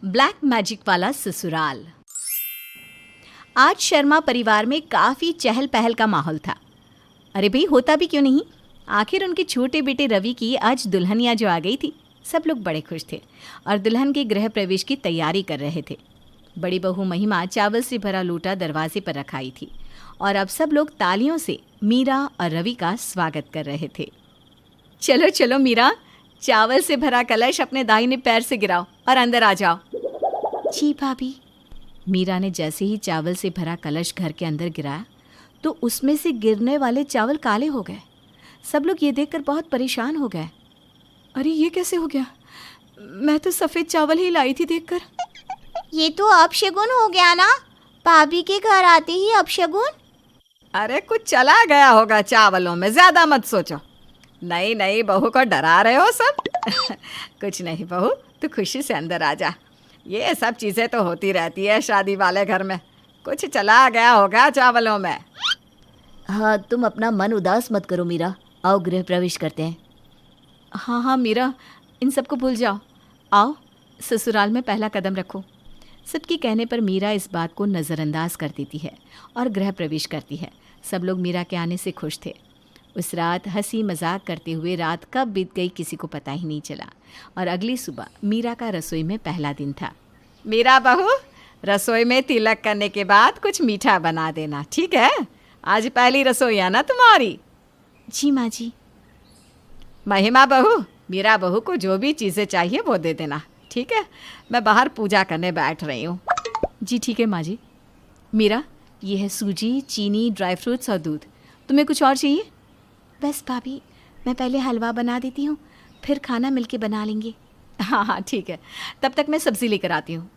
Black magic वाला ससुराल। आज शर्मा परिवार में काफ़ी चहल पहल का माहौल था। अरे भाई, होता भी क्यों नहीं, आखिर उनके छोटे बेटे रवि की आज दुल्हनिया जो आ गई थी। सब लोग बड़े खुश थे और दुल्हन के गृह प्रवेश की तैयारी कर रहे थे। बड़ी बहू महिमा चावल से भरा लोटा दरवाजे पर रखाई थी और अब सब लोग तालियों से मीरा और रवि का स्वागत कर रहे थे। चलो चलो मीरा, चावल से भरा कलश अपने दाहिने पैर से गिराओ और अंदर आ जाओ। जी भाभी। मीरा ने जैसे ही चावल से भरा कलश घर के अंदर गिराया तो उसमें से गिरने वाले चावल काले हो गए। सब लोग ये देखकर बहुत परेशान हो गए। अरे ये कैसे हो गया? मैं तो सफ़ेद चावल ही लाई थी देखकर। ये तो अपशगुन हो गया ना, भाभी के घर आते ही अपशगुन। अरे कुछ चला गया होगा चावलों में, ज़्यादा मत सोचो। नहीं नहीं, बहू को डरा रहे हो सब। कुछ नहीं बहू, तू खुशी से अंदर आ जा। ये सब चीज़ें तो होती रहती है शादी वाले घर में। कुछ चला गया होगा चावलों में। हाँ, तुम अपना मन उदास मत करो मीरा, आओ गृह प्रवेश करते हैं। हाँ हाँ मीरा, इन सबको भूल जाओ। आओ ससुराल में पहला कदम रखो। सबके कहने पर मीरा इस बात को नज़रअंदाज कर देती है और गृह प्रवेश करती है। सब लोग मीरा के आने से खुश थे। उस रात हंसी मजाक करते हुए रात कब बीत गई किसी को पता ही नहीं चला और अगली सुबह मीरा का रसोई में पहला दिन था। मीरा बहू, रसोई में तिलक करने के बाद कुछ मीठा बना देना, ठीक है? आज पहली रसोई है ना तुम्हारी? जी माँ जी। महिमा बहू, मीरा बहू को जो भी चीज़ें चाहिए वो दे देना, ठीक है? मैं बाहर पूजा करने बैठ रही हूँ। जी ठीक है माँ जी। मीरा, ये है सूजी, चीनी, ड्राई फ्रूट्स और दूध। तुम्हें कुछ और चाहिए? बस भाभी, मैं पहले हलवा बना देती हूँ, फिर खाना मिलके बना लेंगे। हाँ हाँ ठीक है, तब तक मैं सब्ज़ी लेकर आती हूँ।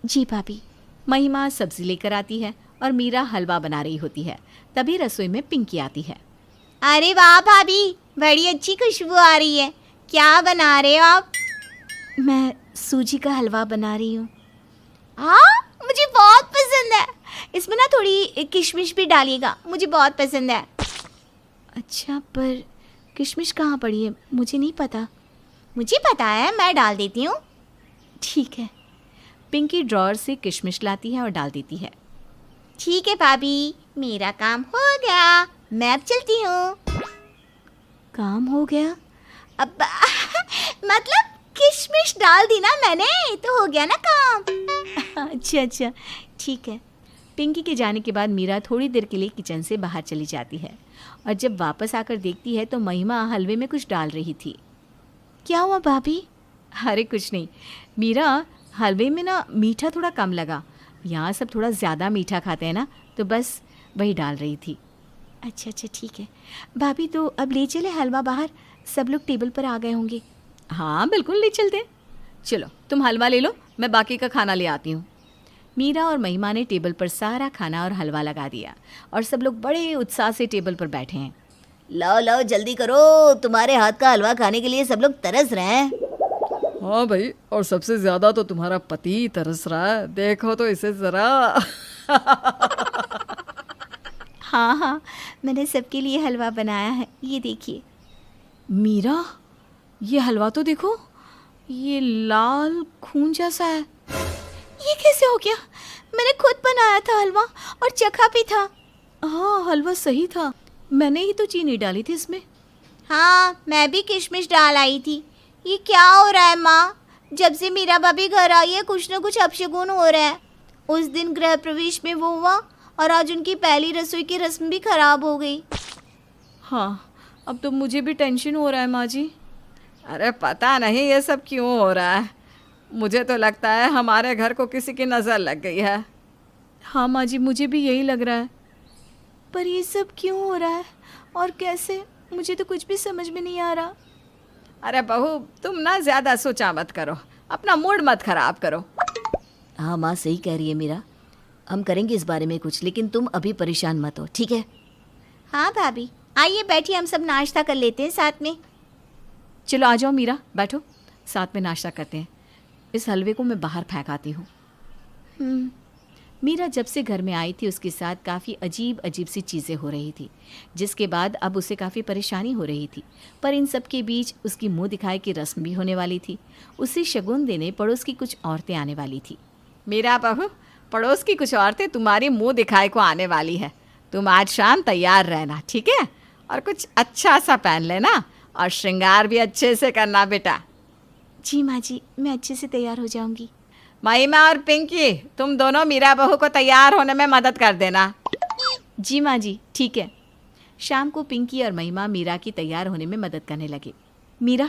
जी भाभी। महिमा सब्ज़ी लेकर आती है और मीरा हलवा बना रही होती है। तभी रसोई में पिंकी आती है। अरे वाह भाभी, बड़ी अच्छी खुशबू आ रही है। क्या बना रहे हो आप? मैं सूजी का हलवा बना रही हूँ। हाँ, मुझे बहुत पसंद है। इसमें ना थोड़ी किशमिश भी डालिएगा, मुझे बहुत पसंद है। अच्छा, पर किशमिश कहाँ पड़ी है? मुझे नहीं पता। मुझे पता है, मैं डाल देती हूँ। ठीक है। पिंकी ड्रॉअर से किशमिश लाती है और डाल देती है। ठीक है भाभी, मेरा काम हो गया, मैं अब चलती हूँ। काम हो गया? अब मतलब किशमिश डाल दी ना मैंने, तो हो गया ना काम। अच्छा अच्छा ठीक है। पिंकी के जाने के बाद मीरा थोड़ी देर के लिए किचन से बाहर चली जाती है और जब वापस आकर देखती है तो महिमा हलवे में कुछ डाल रही थी। क्या हुआ भाभी? अरे कुछ नहीं मीरा, हलवे में ना मीठा थोड़ा कम लगा। यहाँ सब थोड़ा ज़्यादा मीठा खाते हैं ना, तो बस वही डाल रही थी। अच्छा अच्छा ठीक है भाभी, तो अब ले चले हलवा बाहर, सब लोग टेबल पर आ गए होंगे। हाँ बिल्कुल ले चलते। चलो तुम हलवा ले लो, मैं बाकी का खाना ले आती हूँ। मीरा और महिमा ने टेबल पर सारा खाना और हलवा लगा दिया और सब लोग बड़े उत्साह से टेबल पर बैठे हैं। लो लो जल्दी करो, तुम्हारे हाथ का हलवा खाने के लिए सब लोग तरस रहे हैं। हाँ भाई, और सबसे ज्यादा तो तुम्हारा पति तरस रहा है, देखो तो इसे जरा। हाँ हाँ, मैंने सबके लिए हलवा बनाया है, ये देखिए। मीरा, ये हलवा तो देखो, ये लाल खून जैसा है। ये कैसे हो गया? मैंने खुद बनाया था हलवा और चखा भी था। हाँ हलवा सही था, मैंने ही तो चीनी डाली थी इसमें। हाँ, मैं भी किशमिश डाल आई थी। ये क्या हो रहा है माँ? जब से मीरा भाभी घर आई है कुछ न कुछ अपशगुन हो रहा है। उस दिन गृह प्रवेश में वो हुआ और आज उनकी पहली रसोई की रस्म भी खराब हो गई। हाँ, अब तो मुझे भी टेंशन हो रहा है माँ जी। अरे पता नहीं ये सब क्यों हो रहा है, मुझे तो लगता है हमारे घर को किसी की नज़र लग गई है। हाँ माँ जी, मुझे भी यही लग रहा है। पर ये सब क्यों हो रहा है और कैसे, मुझे तो कुछ भी समझ में नहीं आ रहा। अरे बहू, तुम ना ज़्यादा सोचा मत करो, अपना मूड मत खराब करो। हाँ माँ सही कह रही है मीरा, हम करेंगे इस बारे में कुछ, लेकिन तुम अभी परेशान मत हो, ठीक है? हाँ भाभी, आइए बैठिए, हम सब नाश्ता कर लेते हैं साथ में। चलो आ जाओ मीरा, बैठो, साथ में नाश्ता करते हैं। इस हलवे को मैं बाहर फेंक आती हूँ। मीरा जब से घर में आई थी उसके साथ काफ़ी अजीब अजीब सी चीज़ें हो रही थी, जिसके बाद अब उसे काफ़ी परेशानी हो रही थी। पर इन सब के बीच उसकी मुंह दिखाई की रस्म भी होने वाली थी। उसे शगुन देने पड़ोस की कुछ औरतें आने वाली थी। मीरा बहू, पड़ोस की कुछ औरतें तुम्हारी मुंह दिखाई को आने वाली है। तुम आज शाम तैयार रहना, ठीक है? और कुछ अच्छा सा पहन लेना और श्रृंगार भी अच्छे से करना बेटा। जी माँ जी, मैं अच्छे से तैयार हो जाऊंगी। महिमा और पिंकी, तुम दोनों मीरा बहू को तैयार होने में मदद कर देना। जी माँ जी, ठीक है। शाम को पिंकी और महिमा मीरा की तैयार होने में मदद करने लगे। मीरा,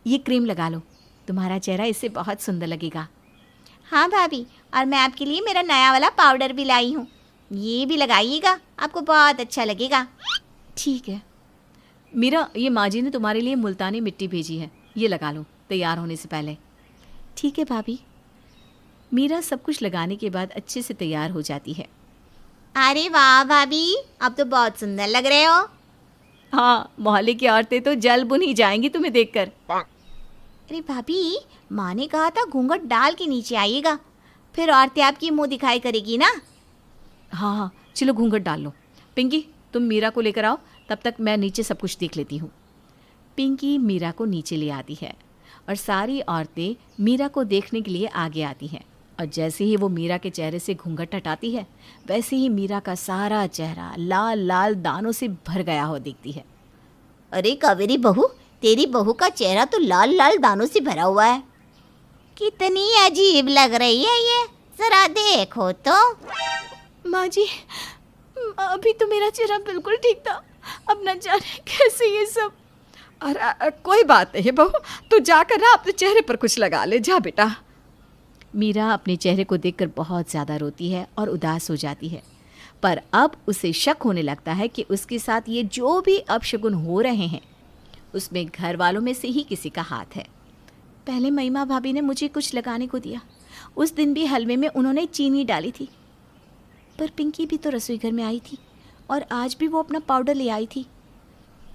ये क्रीम लगा लो, तुम्हारा चेहरा इससे बहुत सुंदर लगेगा। हाँ भाभी, और मैं आपके लिए मेरा नया वाला पाउडर भी लाई हूँ, ये भी लगाइएगा, आपको बहुत अच्छा लगेगा। ठीक है। मीरा, ये माँ जी ने तुम्हारे लिए मुल्तानी मिट्टी भेजी है, ये लगा लो तैयार होने से पहले। ठीक है भाभी। मीरा सब कुछ लगाने के बाद अच्छे से तैयार हो जाती है। अरे वाह भाभी, अब तो बहुत सुंदर लग रहे हो। हाँ, मोहल्ले की औरतें तो जल बुन ही जाएंगी तुम्हें देखकर। अरे भाभी, माँ ने कहा था घूंघट डाल के नीचे आइएगा, फिर औरतें आपकी मुंह दिखाई करेगी ना। हाँ हाँ, चलो घूंघट डाल लो। पिंकी, तुम मीरा को लेकर आओ, तब तक मैं नीचे सब कुछ देख लेती हूँ। पिंकी मीरा को नीचे ले आती है और सारी औरतें मीरा को देखने के लिए आगे आती हैं। और जैसे ही वो मीरा के चेहरे से घूंघट हटाती है, वैसे ही मीरा का सारा चेहरा लाल लाल दानों से भर गया हो दिखती है। अरे कावेरी बहू, तेरी बहू का चेहरा तो लाल लाल दानों से भरा हुआ है, कितनी अजीब लग रही है ये, जरा देखो तो। माँ जी, अभी तो मेरा चेहरा बिल्कुल ठीक था, अब न जाने कैसे ये सब। अरे कोई बात नहीं बहू, तू जाकर ना अपने चेहरे पर कुछ लगा ले, जा बेटा। मीरा अपने चेहरे को देखकर बहुत ज़्यादा रोती है और उदास हो जाती है। पर अब उसे शक होने लगता है कि उसके साथ ये जो भी अपशगुन हो रहे हैं, उसमें घर वालों में से ही किसी का हाथ है। पहले महिमा भाभी ने मुझे कुछ लगाने को दिया, उस दिन भी हलवे में उन्होंने चीनी डाली थी। पर पिंकी भी तो रसोई घर में आई थी और आज भी वो अपना पाउडर ले आई थी।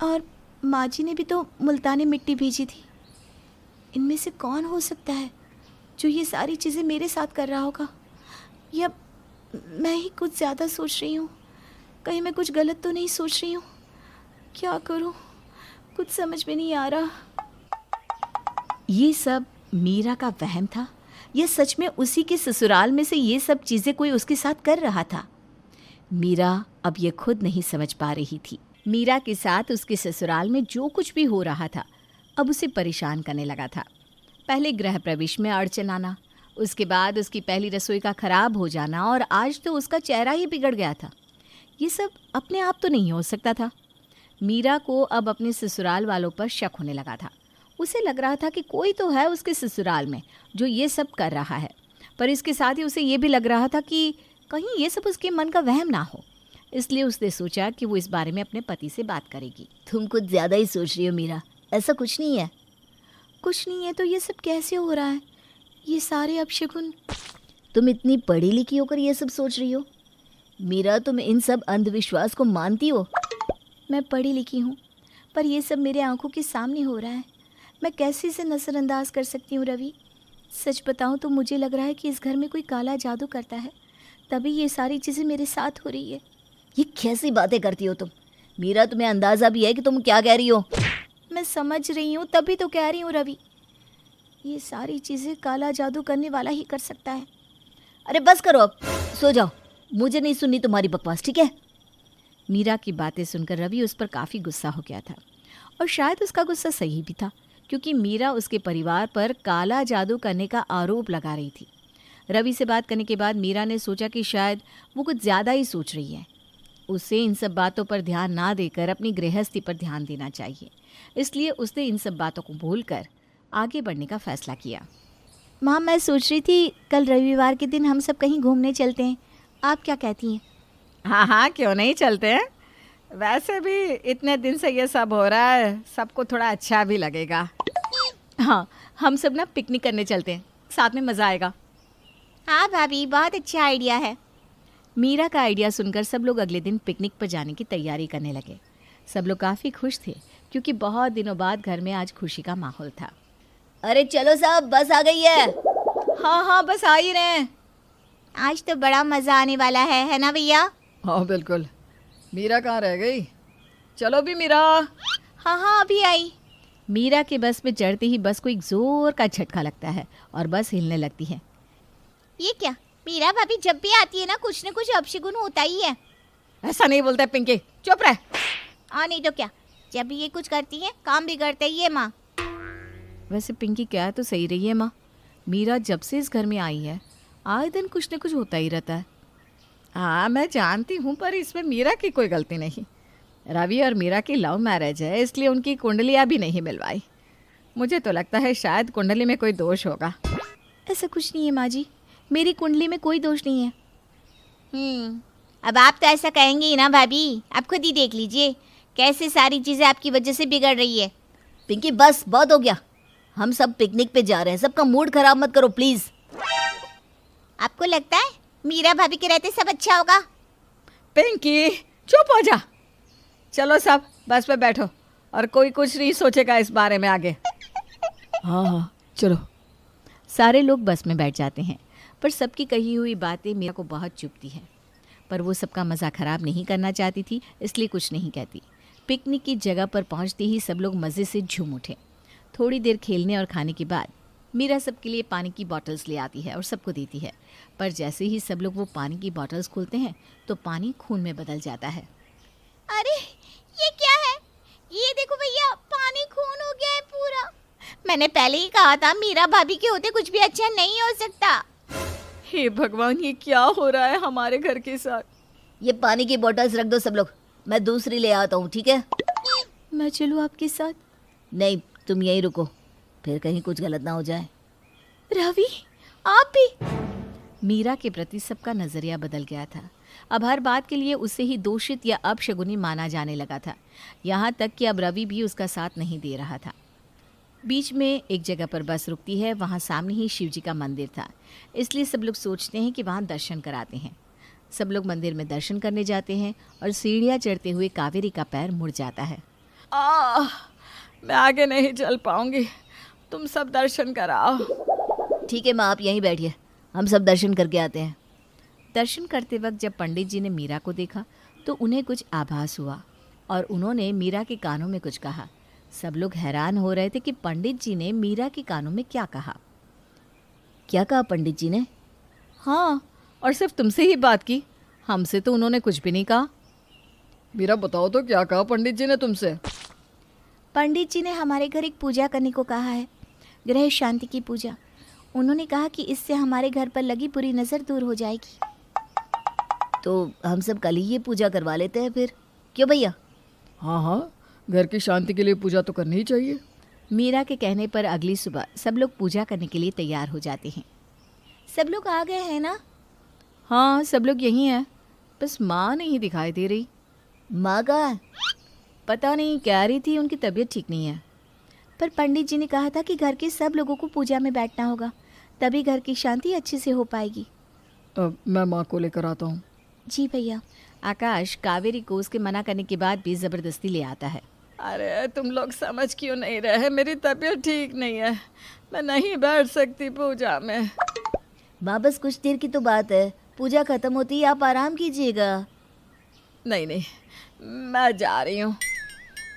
और माँ जी ने भी तो मुल्तानी मिट्टी भेजी थी। इनमें से कौन हो सकता है जो ये सारी चीज़ें मेरे साथ कर रहा होगा? या मैं ही कुछ ज़्यादा सोच रही हूँ? कहीं मैं कुछ गलत तो नहीं सोच रही हूँ? क्या करूँ, कुछ समझ में नहीं आ रहा। ये सब मीरा का वहम था या सच में उसी के ससुराल में से ये सब चीज़ें कोई उसके साथ कर रहा था? मीरा अब ये खुद नहीं समझ पा रही थी। मीरा के साथ उसके ससुराल में जो कुछ भी हो रहा था अब उसे परेशान करने लगा था। पहले गृह प्रवेश में अड़चन आना, उसके बाद उसकी पहली रसोई का खराब हो जाना और आज तो उसका चेहरा ही बिगड़ गया था। ये सब अपने आप तो नहीं हो सकता था। मीरा को अब अपने ससुराल वालों पर शक होने लगा था। उसे लग रहा था कि कोई तो है उसके ससुराल में जो ये सब कर रहा है, पर इसके साथ ही उसे ये भी लग रहा था कि कहीं ये सब उसके मन का वहम ना हो। इसलिए उसने सोचा कि वो इस बारे में अपने पति से बात करेगी। तुम कुछ ज़्यादा ही सोच रही हो मीरा, ऐसा कुछ नहीं है। कुछ नहीं है तो ये सब कैसे हो रहा है? ये सारे अपशगुन। तुम इतनी पढ़ी लिखी होकर ये सब सोच रही हो मीरा, तुम इन सब अंधविश्वास को मानती हो? मैं पढ़ी लिखी हूँ, पर ये सब मेरे आंखों के सामने हो रहा है। मैं कैसे इसे नज़रअंदाज कर सकती हूँ रवि? सच बताऊँ तो मुझे लग रहा है कि इस घर में कोई काला जादू करता है, तभी ये सारी चीज़ें मेरे साथ हो रही है। ये कैसी बातें करती हो तुम मीरा? तुम्हें अंदाज़ा भी है कि तुम क्या कह रही हो? मैं समझ रही हूँ, तभी तो कह रही हूँ रवि, ये सारी चीज़ें काला जादू करने वाला ही कर सकता है। अरे बस करो, अब सो जाओ, मुझे नहीं सुननी तुम्हारी बकवास, ठीक है? मीरा की बातें सुनकर रवि उस पर काफ़ी गुस्सा हो गया था और शायद उसका गुस्सा सही भी था, क्योंकि मीरा उसके परिवार पर काला जादू करने का आरोप लगा रही थी। रवि से बात करने के बाद मीरा ने सोचा कि शायद वो कुछ ज़्यादा ही सोच रही है। उसे इन सब बातों पर ध्यान ना देकर अपनी गृहस्थी पर ध्यान देना चाहिए। इसलिए उसने इन सब बातों को भूलकर आगे बढ़ने का फैसला किया। माँ, मैं सोच रही थी कल रविवार के दिन हम सब कहीं घूमने चलते हैं, आप क्या कहती हैं? हाँ हाँ, क्यों नहीं चलते हैं। वैसे भी इतने दिन से ये सब हो रहा है, सबको थोड़ा अच्छा भी लगेगा। हाँ, हम सब ना पिकनिक करने चलते हैं, साथ में मज़ा आएगा। हाँ भाभी, बहुत अच्छा आइडिया है। मीरा का आइडिया सुनकर सब लोग अगले दिन पिकनिक पर जाने की तैयारी करने लगे। सब लोग काफ़ी खुश थे क्योंकि बहुत दिनों बाद घर में आज खुशी का माहौल था। अरे चलो साहब, बस आ गई है। हाँ हाँ, बस आ ही रहे हैं। आज तो बड़ा मज़ा आने वाला है ना भैया? हाँ बिल्कुल। मीरा कहाँ रह गई? चलो भी मीरा। हाँ हाँ, अभी आई। मीरा के बस में चढ़ते ही बस को एक जोर का झटका लगता है और बस हिलने लगती है। ये क्या, मीरा भाभी जब भी आती है ना कुछ अपशगुन होता ही है। ऐसा नहीं बोलते पिंकी, चुप रह। हाँ नहीं तो क्या, जब भी ये कुछ करती है काम बिगड़ता ही है माँ। वैसे पिंकी क्या तो सही रही है माँ। मीरा जब से इस घर में आई है आए दिन कुछ न कुछ होता ही रहता है। हाँ मैं जानती हूँ, पर इसमें मीरा की कोई गलती नहीं। रवि और मीरा की लव मैरिज है, इसलिए उनकी कुंडलियाँ भी नहीं मिलवाई। मुझे तो लगता है शायद कुंडली में कोई दोष होगा। ऐसा कुछ नहीं है माँ जी, मेरी कुंडली में कोई दोष नहीं है। अब आप तो ऐसा कहेंगे ही ना भाभी, आप खुद ही देख लीजिए कैसे सारी चीज़ें आपकी वजह से बिगड़ रही है। पिंकी बस बहुत हो गया, हम सब पिकनिक पे जा रहे हैं, सबका मूड खराब मत करो प्लीज। आपको लगता है मीरा भाभी के रहते सब अच्छा होगा? पिंकी चुप हो जा। चलो सब बस पे बैठो और कोई कुछ नहीं सोचेगा इस बारे में आगे। हाँ हाँ चलो। सारे लोग बस में बैठ जाते हैं, पर सबकी कही हुई बातें मीरा को बहुत चुभती हैं। पर वो सबका मज़ा ख़राब नहीं करना चाहती थी, इसलिए कुछ नहीं कहती। पिकनिक की जगह पर पहुंचते ही सब लोग मज़े से झूम उठे। थोड़ी देर खेलने और खाने के बाद मीरा सबके लिए पानी की बॉटल्स ले आती है और सबको देती है। पर जैसे ही सब लोग वो पानी की बॉटल्स खोलते हैं तो पानी खून में बदल जाता है। अरे ये क्या है? ये देखो भैया, पानी खून हो गया है पूरा। मैंने पहले ही कहा था मीरा भाभी के होते कुछ भी अच्छा नहीं हो सकता। हे भगवान, ये क्या हो रहा है हमारे घर के साथ? ये पानी की बोतल्स रख दो सब लोग, मैं दूसरी ले आता हूँ, ठीक है? मैं चलूँ आपके साथ? नहीं, तुम यहीं रुको, फिर कहीं कुछ गलत ना हो जाए। रवि आप भी? मीरा के प्रति सबका नजरिया बदल गया था। अब हर बात के लिए उसे ही दोषित या अपशगुनी माना जाने लगा था। यहाँ तक कि अब रवि भी उसका साथ नहीं दे रहा था। बीच में एक जगह पर बस रुकती है, वहाँ सामने ही शिव जी का मंदिर था, इसलिए सब लोग सोचते हैं कि वहाँ दर्शन कराते हैं। सब लोग मंदिर में दर्शन करने जाते हैं और सीढ़ियाँ चढ़ते हुए कावेरी का पैर मुड़ जाता है। मैं आगे नहीं चल पाऊंगी, तुम सब दर्शन कराओ। ठीक है माँ, आप यहीं बैठिए, हम सब दर्शन करके आते हैं। दर्शन करते वक्त जब पंडित जी ने मीरा को देखा तो उन्हें कुछ आभास हुआ और उन्होंने मीरा के कानों में कुछ कहा। सब लोग हैरान हो रहे थे कि पंडित जी ने मीरा के कानों में क्या कहा। क्या कहा पंडित जी ने? हाँ, और सिर्फ तुमसे ही बात की, हमसे तो उन्होंने कुछ भी नहीं कहा। मीरा बताओ तो क्या कहा पंडित जी ने तुमसे? पंडित जी ने हमारे घर एक पूजा करने को कहा है, ग्रह शांति की पूजा। उन्होंने कहा कि इससे हमारे घर पर लगी बुरी नज़र दूर हो जाएगी। तो हम सब कल ही ये पूजा करवा लेते हैं फिर, क्यों भैया? हाँ हाँ, घर की शांति के लिए पूजा तो करनी ही चाहिए। मीरा के कहने पर अगली सुबह सब लोग पूजा करने के लिए तैयार हो जाते हैं। सब लोग आ गए हैं ना? हाँ सब लोग यहीं हैं, बस माँ नहीं दिखाई दे रही। माँ कहाँ है? पता नहीं, कह रही थी उनकी तबीयत ठीक नहीं है। पर पंडित जी ने कहा था कि घर के सब लोगों को पूजा में बैठना होगा, तभी घर की शांति अच्छे से हो पाएगी। मैं माँ को लेकर आता हूँ। जी भैया। आकाश कावेरी को उसके मना करने के बाद भी ज़बरदस्ती ले आता है। अरे तुम लोग समझ क्यों नहीं रहे? मेरी तबीयत ठीक नहीं है, मैं नहीं बैठ सकती पूजा में। माँ बस कुछ देर की तो बात है, पूजा खत्म होती ही आप आराम कीजिएगा। नहीं नहीं, मैं जा रही हूँ।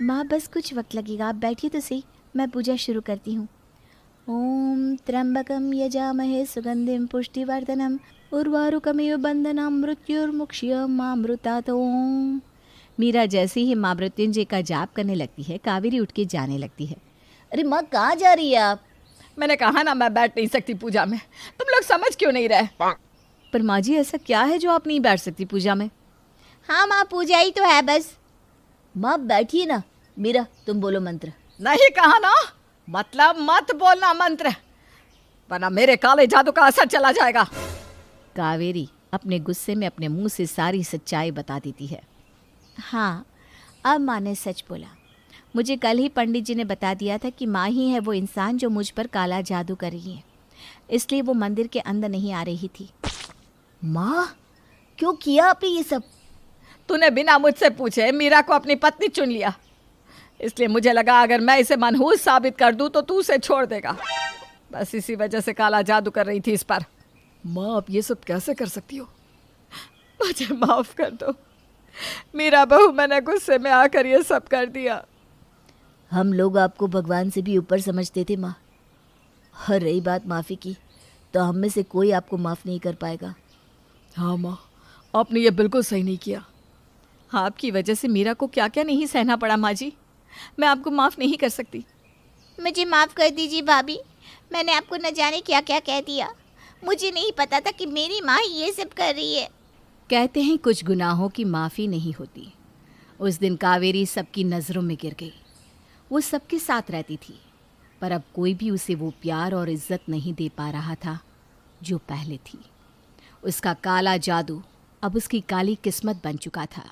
माँ बस कुछ वक्त लगेगा, आप बैठिए तो सही, मैं पूजा शुरू करती हूँ। ओम त्र्यंबकम यजामहे सुगंधिम पुष्टिवर्धनम उर्वारुकमेव बंधनम मृत्युर्मुक्ष्यमामृतात्। ओम। मीरा जैसे ही माँ मृत्युंजय का जाप करने लगती है, कावेरी उठ के जाने लगती है। अरे माँ कहाँ जा रही है आप? मैंने कहा ना मैं बैठ नहीं सकती पूजा में, तुम लोग समझ क्यों नहीं रहे? पर माँ जी ऐसा क्या है जो आप नहीं बैठ सकती पूजा में? हाँ माँ, पूजा ही तो है बस। माँ बैठिए ना, मीरा तुम बोलो मंत्र। नहीं कहा ना, मतलब मत बोलना मंत्र, वरना मेरे काले जादू का असर चला जाएगा। कावेरी अपने गुस्से में अपने मुंह से सारी सच्चाई बता देती है। हाँ, अब माँ ने सच बोला। मुझे कल ही पंडित जी ने बता दिया था कि माँ ही है वो इंसान जो मुझ पर काला जादू कर रही है, इसलिए वो मंदिर के अंदर नहीं आ रही थी। माँ क्यों किया आपने ये सब? तूने बिना मुझसे पूछे मीरा को अपनी पत्नी चुन लिया, इसलिए मुझे लगा अगर मैं इसे मनहूस साबित कर दूं तो तू उसे छोड़ देगा। बस इसी वजह से काला जादू कर रही थी इस पर। माँ आप ये सब कैसे कर सकती हो? मुझे माफ़ कर दो। मेरा बहू, मैंने गुस्से में आकर ये सब कर दिया। हम लोग आपको भगवान से भी ऊपर समझते थे माँ। और रही बात माफ़ी की, तो हम में से कोई आपको माफ़ नहीं कर पाएगा। हाँ माँ, आपने ये बिल्कुल सही नहीं किया। आपकी वजह से मीरा को क्या क्या नहीं सहना पड़ा माँ जी। मैं आपको माफ़ नहीं कर सकती। मुझे माफ़ कर दीजिए भाभी, मैंने आपको न जाने क्या क्या कह दिया। मुझे नहीं पता था कि मेरी माँ ये सब कर रही है। कहते हैं कुछ गुनाहों की माफ़ी नहीं होती। उस दिन कावेरी सबकी नज़रों में गिर गई। वो सबके साथ रहती थी, पर अब कोई भी उसे वो प्यार और इज्जत नहीं दे पा रहा था जो पहले थी। उसका काला जादू अब उसकी काली किस्मत बन चुका था।